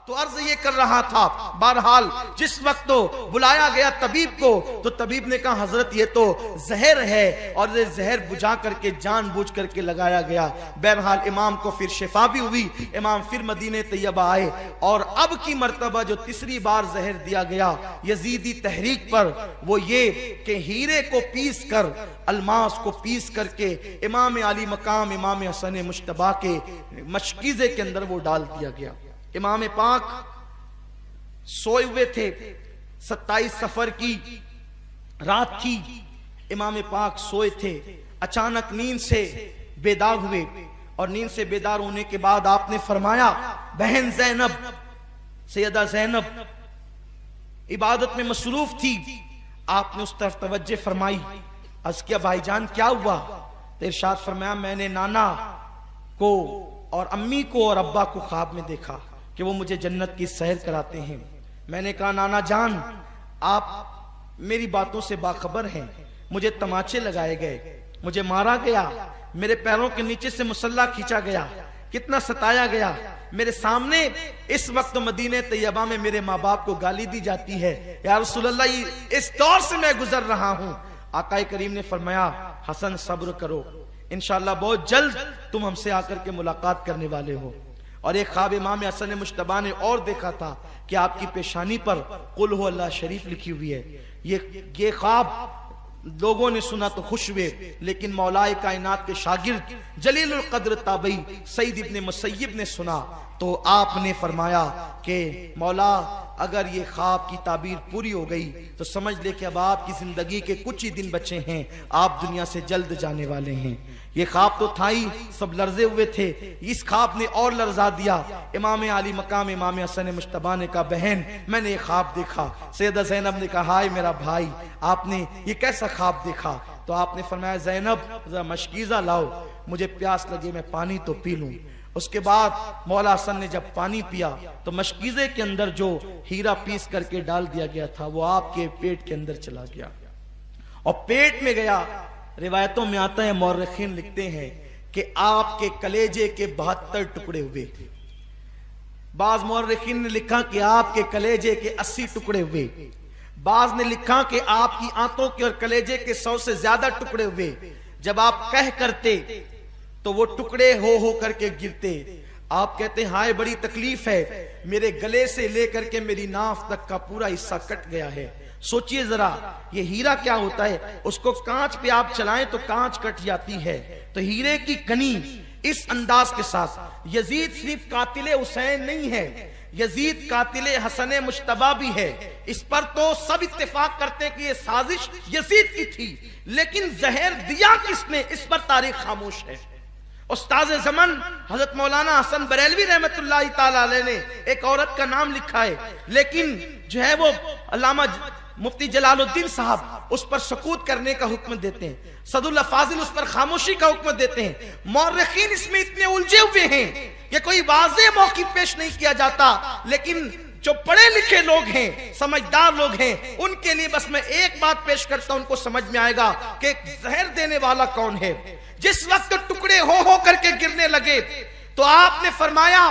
तो अर्ज ये कर रहा था। बहरहाल जिस वक्त तो बुलाया गया तबीब को, तो तबीब ने कहा हजरत ये तो जहर है, और ये जहर बुझा करके जानबूझ करके लगाया गया। बहरहाल इमाम को फिर शिफा भी हुई, इमाम फिर मदीने तैयबा आए, और अब की मर्तबा जो तीसरी बार जहर दिया गया यजीदी तहरीक पर, वो ये कि हीरे को पीस कर, अलमास को पीस करके इमाम अली मकाम इमाम हसन मुश्तबा के मशकीज़े के अंदर वो डाल दिया गया। इमाम पाक सोए हुए थे, 27 सफर की रात थी, इमाम पाक सोए थे, अचानक नींद से बेदार हुए, और नींद से बेदार होने के बाद आपने फरमाया, बहन जैनब, सैयदा जैनब इबादत में मसरूफ थी, आपने उस तरफ तवज्जो फरमाई। अर्ज़ किया भाईजान क्या हुआ? तो इरशाद फरमाया, मैंने नाना को और अम्मी को और अब्बा को ख्वाब में देखा कि वो मुझे जन्नत की सैर कराते हैं। मैंने कहा नाना जान आप मेरी बातों से बाखबर हैं, मुझे तमाचे लगाए गए, मुझे मारा गया, मेरे पैरों के नीचे से मुसल्ला खींचा गया, कितना सताया गया, मेरे सामने इस वक्त मदीने तैयबा में मेरे माँ बाप को गाली दी जाती है, या रसूलल्लाह इस दौर से मैं गुजर रहा हूं। आकाए करीम ने फरमाया, हसन सब्र करो, इंशाअल्लाह बहुत जल्द तुम हमसे आकर के मुलाकात करने वाले हो। और एक ख्वाब इमाम हसन मुश्तबा ने और देखा था कि आपकी पेशानी पर कुल हो अल्लाह शरीफ लिखी हुई है। ये ख्वाब लोगों ने सुना तो खुश हुए, लेकिन मौलाए कायनात के शागिर्द जलीलुल कद्र ताबई सईद इब्ने मुसय्यब ने सुना, तो आपने फरमाया कि मौला अगर ये ख्वाब की ताबीर पूरी हो गई तो समझ ले कि अब आपकी जिंदगी के कुछ ही दिन बचे हैं, आप दुनिया से जल्द जाने वाले हैं। ये ख्वाब तो था ही, सब लर्जे हुए थे, इस ख्वाब ने और लर्जा दिया। इमाम अली मकाम इमाम हसन मुश्तबा ने कहा, बहन मैंने ये ख्वाब देखा। सैयदा जैनब ने कहा, हाय मेरा भाई, आपने ये कैसा ख्वाब देखा? तो आपने फरमाया, जैनब जरा मशकीज़ा लाओ, मुझे प्यास लगे, मैं पानी तो पी लूं। उसके बाद मौला हसन ने जब पानी पिया तो मशकीज़े के अंदर जो हीरा पीस करके डाल दिया गया था वो आपके पेट के अंदर चला गया, और पेट में गया। रिवायतों में आता है, मौरखीन लिखते हैं कि आपके कलेजे के 72 टुकड़े हुए। बाज मौरखीन ने लिखा कि आपके कलेजे के 80 टुकड़े हुए, बाज ने लिखा कि आपकी आंतों के और कलेजे के 100 से ज्यादा टुकड़े हुए। जब आप कह करते तो वो टुकड़े हो करके गिरते। आप कहते, हाय बड़ी तकलीफ है, मेरे गले से लेकर के मेरी नाफ तक का पूरा हिस्सा कट गया है। सोचिए जरा, ये हीरा क्या होता है, उसको कांच पे आप चलाएं तो कांच कट जाती है, तो हीरे की कनी इस अंदाज के साथ। यजीद सिर्फ कातिले हुसैन नहीं है, यजीद कातिले हसन मुश्तबा भी है। इस पर तो सब इत्तेफाक करते हैं कि ये साजिश यजीद की थी, लेकिन जहर दिया किसने, इस पर तारीख खामोश है। उस्ताद ज़मान हजरत मौलाना हसन बरेलवी रहमतुल्लाह ताला अलैह ने एक औरत का नाम लिखा है, लेकिन जो है वो अल्लामा मुफ्ती जलालुद्दीन साहब उस पर सकूत करने का हुक्म देते हैं, सदुल्लाह फाजिल उस पर खामोशी का हुक्म देते हैं। मौरखीन इसमें इतने उलझे हुए हैं कि कोई वाज़ेह मौक़िफ़ पेश नहीं किया जाता, लेकिन जो पढ़े लिखे लोग हैं, समझदार लोग हैं, उनके लिए बस मैं एक बात पेश करता हूं, उनको समझ में आएगा कि जहर देने वाला कौन है। जिस वक्त टुकड़े हो करके गिरने लगे तो आपने फरमाया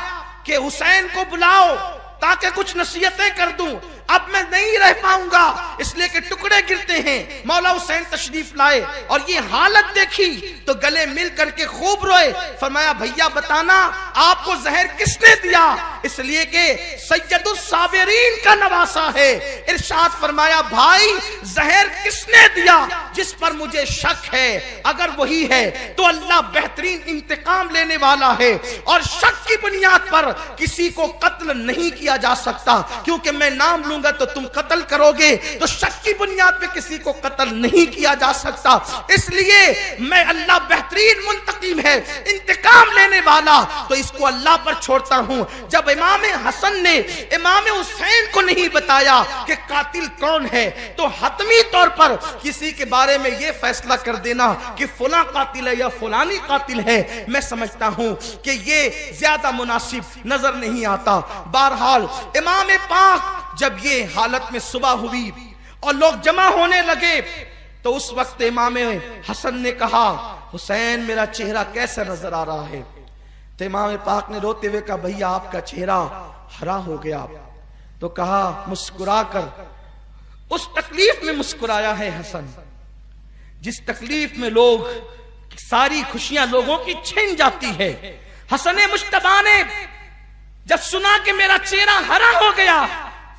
कि हुसैन को बुलाओ ताकि कुछ नसीहतें कर दूं, अब मैं नहीं रह पाऊंगा, इसलिए कि टुकड़े गिरते हैं। मौला हुसैन तशरीफ लाए और ये हालत देखी तो गले मिल करके खूब रोए। फरमाया, भैया बताना आपको जहर किसने दिया? इसलिए कि सैयदुस साबिरीन का नवासा है। इरशाद फरमाया, भाई जहर किसने दिया? जिस पर मुझे शक है, अगर वही है तो अल्लाह बेहतरीन इंतकाम लेने वाला है, और शक की बुनियाद पर किसी को कत्ल नहीं किया जा सकता, क्योंकि मैं नाम लूंगा तो तुम कत्ल करोगे, तो शक की बुनियाद पे किसी को कत्ल नहीं किया जा सकता। इसलिए मैं अल्लाह बेहतरीन मुंतकिम है, इंतकाम लेने वाला, तो इसको अल्लाह पर छोड़ता हूं। जब इमाम हसन ने इमाम हुसैन को नहीं बताया कि कातिल कौन है, तो हतमी तौर पर किसी के बारे में यह फैसला कर देना कि फुला कातिल है या फुलानी कातिल है, मैं समझता हूं कि यह ज्यादा मुनासिब नजर नहीं आता। बहरहाल इमाम पाक जब ये हालत में सुबह हुई और लोग जमा होने लगे, तो उस वक्त इमाम हसन ने कहा, हुसैन मेरा चेहरा कैसा नजर आ रहा है? तो इमाम पाक ने रोते हुए कहा, भैया आपका चेहरा हरा हो गया। तो कहा मुस्कुराकर, उस तकलीफ में मुस्कुराया है हसन जिस तकलीफ में लोग सारी खुशियां लोगों की छिन जाती है। हसन मुश्तबा ने जब सुना कि मेरा चेहरा हरा हो गया,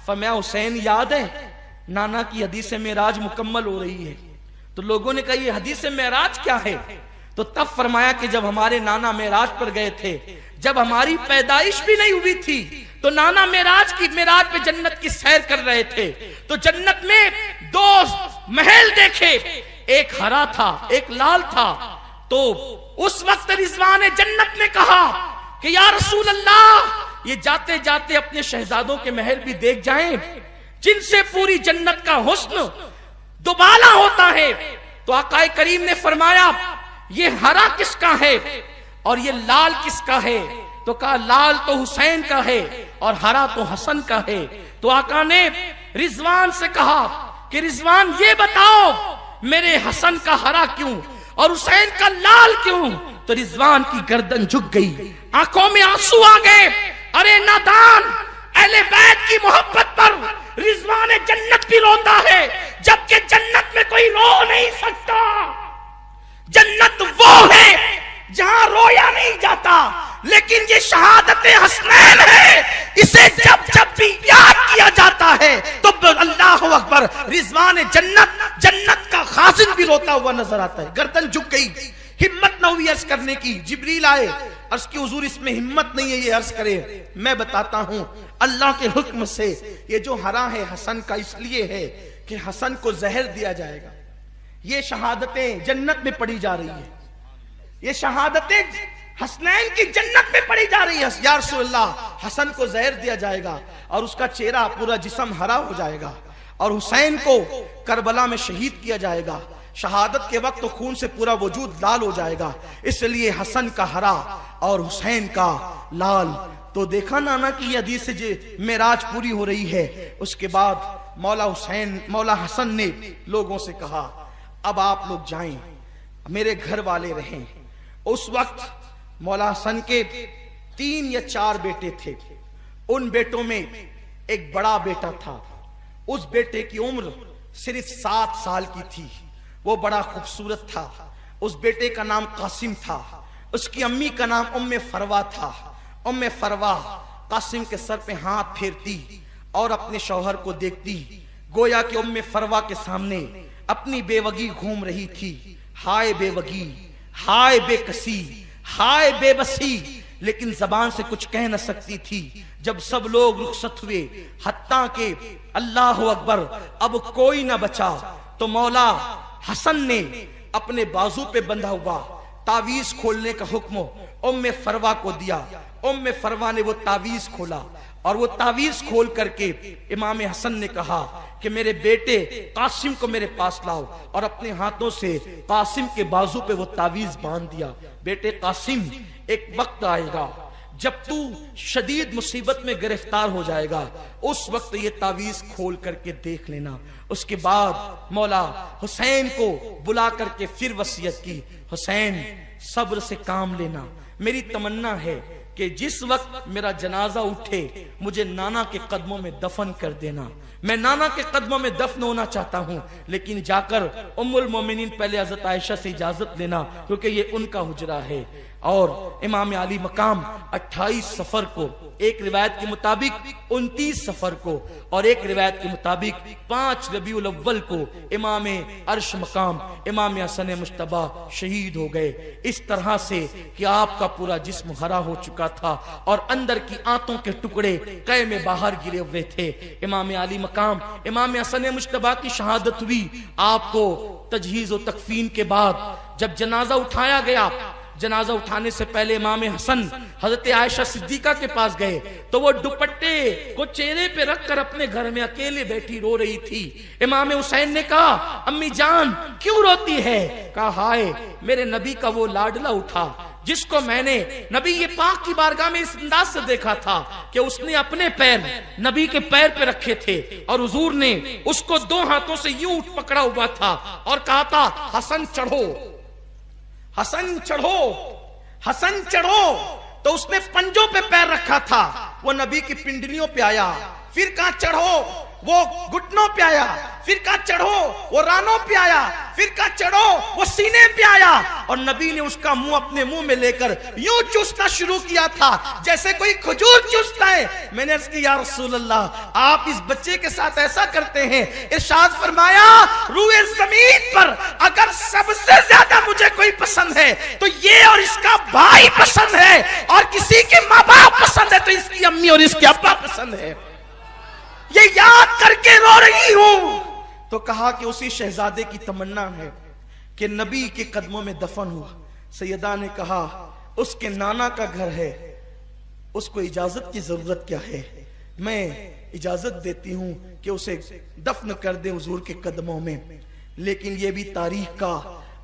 फरमाया हुसैन याद है नाना की हदीस मेराज मुकम्मल हो रही है। तो लोगों ने कहा ये हदीस मेराज क्या है? तो तब फरमाया कि जब हमारे नाना मेराज पर गए थे, जब हमारी पैदाइश भी नहीं हुई थी, तो नाना मेराज पे जन्नत की सैर कर रहे थे, तो जन्नत में दो महल देखे, एक हरा था एक लाल था। तो उस वक्त रिजवान जन्नत ने कहा कि या रसूल अल्लाह, ये जाते जाते अपने शहजादों के महल भी देख जाएं जिनसे पूरी जन्नत का हुस्न दुबाला होता है। तो आकाए करीम ने फरमाया ये हरा किसका है और ये लाल किसका है? तो कहा लाल तो हुसैन का है और हरा तो हसन का है। तो आका ने रिजवान से कहा कि रिजवान ये बताओ मेरे हसन का हरा क्यों और हुसैन का लाल क्यों? तो रिजवान की गर्दन झुक गई, आंखों में आंसू आ गए। अरे नादान, अहले बैत की मोहब्बत पर रिजवान जन्नत भी रोता है, जबकि जन्नत में कोई रो नहीं सकता। जन्नत वो है जहां रोया नहीं जाता, लेकिन ये शहादत हसनैन है, इसे जब जब भी याद किया जाता है तो अल्लाह अकबर, रिजवान जन्नत का खासिन भी रोता हुआ नजर आता है। गर्दन झुक गई, हिम्मत न हुई अर्ज करने की। जिब्रील आए, अर्ज की हुजूर इसमें हिम्मत नहीं है ये अर्ज करे। मैं बताता हूं अल्लाह के हुक्म से ये जो हरा है हसन का इसलिए है कि हसन को जहर दिया जाएगा। ये शहादतें जन्नत में पढ़ी जा रही है, ये शहादतें हसनैन की जन्नत में पढ़ी जा रही है। या रसूलल्लाह, हसन को जहर दिया जाएगा और उसका चेहरा पूरा जिस्म हरा हो जाएगा और हुसैन को करबला में शहीद किया जाएगा। शहादत के वक्त तो खून से पूरा वजूद लाल हो जाएगा, इसलिए हसन का हरा और हुसैन का लाल। तो देखा नाना की हदीस से जो मेराज पूरी हो रही है। उसके बाद मौला हसन ने लोगों से कहा अब आप लोग जाएं, मेरे घर वाले रहें। उस वक्त मौला हसन के 3 या 4 बेटे थे। उन बेटों में एक बड़ा बेटा था, उस बेटे की उम्र सिर्फ 7 साल की थी। वो बड़ा खूबसूरत था। उस बेटे का नाम कासिम था। उसकी अम्मी का नाम उम्मे फरवा था। उम्मे फरवा कासिम के सर पे हाथ फेरती और अपने शौहर को देखती, गोया कि उम्मे फरवा के सामने अपनी बेवगी घूम रही थी। हाय बेवगी, हाय बेकसी, हाय बेबसी, लेकिन जबान से कुछ कह न सकती थी। जब सब लोग रुखसत हुए, हत्ता के अल्लाह अकबर अब कोई न बचा, तो मौला हसन ने अपने बाजू पे बंधा हुआ तावीज खोलने का हुक्म उम्मे फरवा को दिया। उम्मे फरवा ने वो तावीज खोला और वो तावीज खोल करके इमाम हसन ने कहा कि मेरे बेटे कासिम को मेरे पास लाओ, और अपने हाथों से कासिम के बाजू पे वो तावीज बांध दिया। बेटे कासिम, एक वक्त आएगा जब तू शदीद मुसीबत में गिरफ्तार हो जाएगा, उस वक्त ये तावीज खोल करके देख लेना। उसके बाद मौला हुसैन को बुला करके फिर वसीयत की, हुसैन सब्र से काम लेना। मेरी तमन्ना है कि जिस वक्त मेरा जनाजा उठे मुझे नाना के कदमों में दफन कर देना। मैं नाना के कदमों में दफन होना चाहता हूं, लेकिन जाकर उम्मुल मोमिनीन पहले हजरत आयशा से इजाजत लेना, क्योंकि ये उनका हुजरा है। और इमाम अली मकाम 28 सफर को, एक रिवायत के मुताबिक 29 सफर को, और एक रिवायत के मुताबिक 5 रबीउल अव्वल को इमाम अर्श मकाम इमाम हसन मुश्तबा शहीद हो गए। इस तरह से कि आपका पूरा जिस्म हरा हो चुका था और अंदर की आंतों के टुकड़े कै में बाहर गिरे हुए थे। इमाम अली मकाम इमाम हसन मुश्तबा की शहादत हुई। आपको तजहीज और तकफीन के बाद जब जनाजा उठाया गया, जनाजा उठाने से पहले इमाम हसन हजरत आयशा सिद्दीका के पास गए, तो वो दुपट्टे को चेहरे पे रखकर अपने घर में अकेले बैठी रो रही थी। इमाम हुसैन ने कहा, अम्मी जान क्यों रोती है? कहा, हाय मेरे नबी का वो लाडला उठा जिसको मैंने नबी ये पाक की बारगाह में इस अंदाज से देखा था कि उसने अपने पैर नबी के पैर पे रखे थे और हुजूर ने उसको 2 हाथों से यूं पकड़ा हुआ था और कहा था, हसन चढ़ो, हसन चढ़ो, हसन चढ़ो। तो उसने पंजों पे पैर रखा था, वो नबी की पिंडलियों पे आया। फिर कहा चढ़ो, वो घुटनों पे आया। फिर कहा चढ़ो, वो रानों पे आया। फिर कहा चढ़ो, वो सीने पे आया। और नबी ने उसका मुंह अपने मुंह में लेकर यूं चूसना शुरू किया था जैसे कोई खजूर चूसता है। मैंने अर्ज की, या रसूल अल्लाह, आप इस बच्चे के साथ ऐसा करते हैं? इरशाद फरमाया, रूए जमीन पर अगर सबसे ज्यादा मुझे कोई पसंद है तो ये और इसका भाई पसंद है, और किसी के माँ बाप पसंद है तो इसकी अम्मी और इसके अब्बा पसंद है। ये याद करके रो रही हूं। तो कहा कि उसी शहजादे की तमन्ना है कि नबी के कदमों में दफन हुआ। सैयदा ने कहा, उसके नाना का घर है, उसको इजाजत की जरूरत क्या है? मैं इजाजत देती हूं कि उसे दफन कर दे हुजूर के कदमों में। लेकिन यह भी तारीख का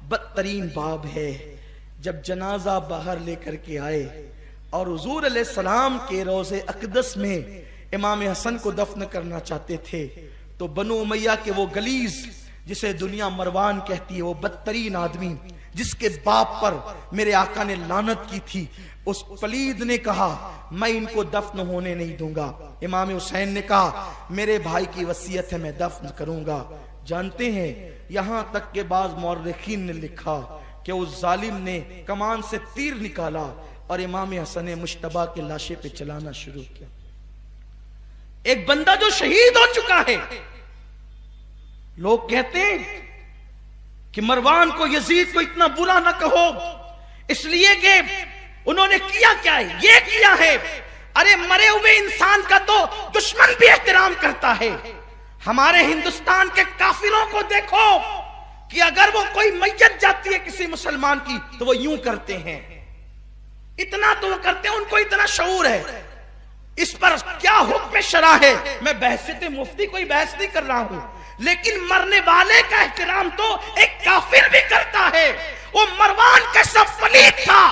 बदतरीन बाब है। जब जनाजा बाहर लेकर के आए और हुजूर अलैहिस्सलाम के रोज़े अक़दस में इमाम हसन को दफन करना चाहते थे, तो बनु उमैया के वो गलीज, जिसे दुनिया मरवान कहती है, वो बदतरीन आदमी जिसके बाप पर मेरे आका ने लानत की थी, उस पलीद ने कहा, मैं इनको दफन होने नहीं दूंगा। इमाम हुसैन ने कहा, मेरे भाई की वसीयत है, मैं दफन करूंगा। जानते हैं, यहां तक के बाद मौर्रिखीन ने लिखा कि उस जालिम ने कमान से तीर निकाला और इमाम हसन मुश्तबा के लाशे पे चलाना शुरू किया। एक बंदा जो शहीद हो चुका है। लोग कहते हैं कि मरवान को, यजीद को इतना बुरा ना कहो, इसलिए कि उन्होंने किया क्या है? ये किया है। अरे मरे हुए इंसान का तो दुश्मन भी एहतराम करता है। हमारे हिंदुस्तान के काफिरों को देखो कि अगर वो कोई मैयत जाती है किसी मुसलमान की तो वो यूं करते हैं। इतना तो वो करते हैं, उनको इतना शऊर है। इस पर क्या हुक्म शरा है? मैं बहसियत मुफ्ती कोई बहस नहीं कर रहा हूं, लेकिन मरने वाले का एहतराम तो एक काफिर भी करता है। वो मरवान कैसा पलीद था,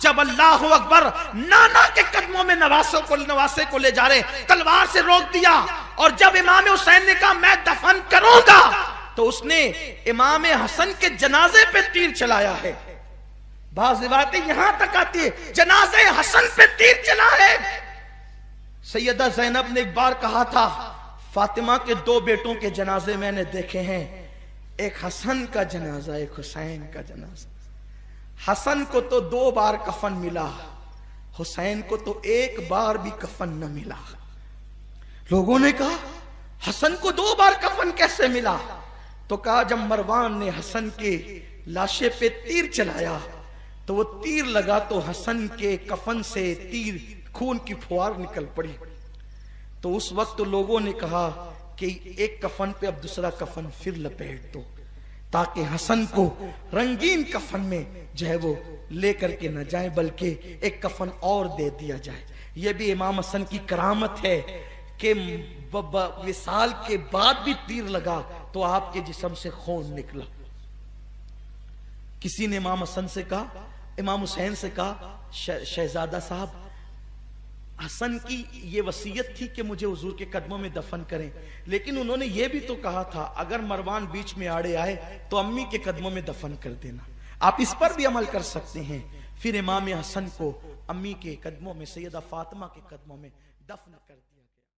जब अल्लाह अकबर नाना के कदमों में नवासे को ले जा रहे, तलवार से रोक दिया। और जब इमाम हुसैन ने कहा मैं दफन करूंगा, तो उसने इमाम हसन के जनाजे पे तीर चलाया है। बाज़ बातें यहां तक आती है, जनाजे हसन पे तीर चला है। सैयदा ज़ैनब ने एक बार कहा था, फातिमा के 2 बेटों के जनाजे मैंने देखे हैं, एक हसन का जनाजा, एक हुसैन का जनाजा। हसन को तो 2 बार कफन मिला, हुसैन को तो 1 बार भी कफन न मिला। लोगों ने कहा, हसन को 2 बार कफन कैसे मिला? तो कहा, जब मरवान ने हसन के लाशे पे तीर चलाया तो वो तीर लगा तो हसन के कफन से तीर खून की फुहार निकल पड़ी। तो उस वक्त तो लोगों ने कहा कि एक कफन पे अब दूसरा कफन फिर लपेट दो, ताकि हसन को रंगीन कफन में जो है वो लेकर के न जाए, बल्कि एक कफन और दे दिया जाए। यह भी इमाम हसन की करामत है कि विसाल के बाद भी तीर लगा तो आपके जिस्म से खून निकला। किसी ने इमाम हसन से कहा, इमाम हुसैन से कहा, शहजादा साहब, हसन की ये वसीयत थी कि मुझे हुजूर के कदमों में दफन करें, लेकिन उन्होंने ये भी तो कहा था अगर मरवान बीच में आड़े आए तो अम्मी के कदमों में दफन कर देना। आप इस पर भी अमल कर सकते हैं। फिर इमाम हसन को अम्मी के कदमों में, सैयदा फातिमा के कदमों में दफन कर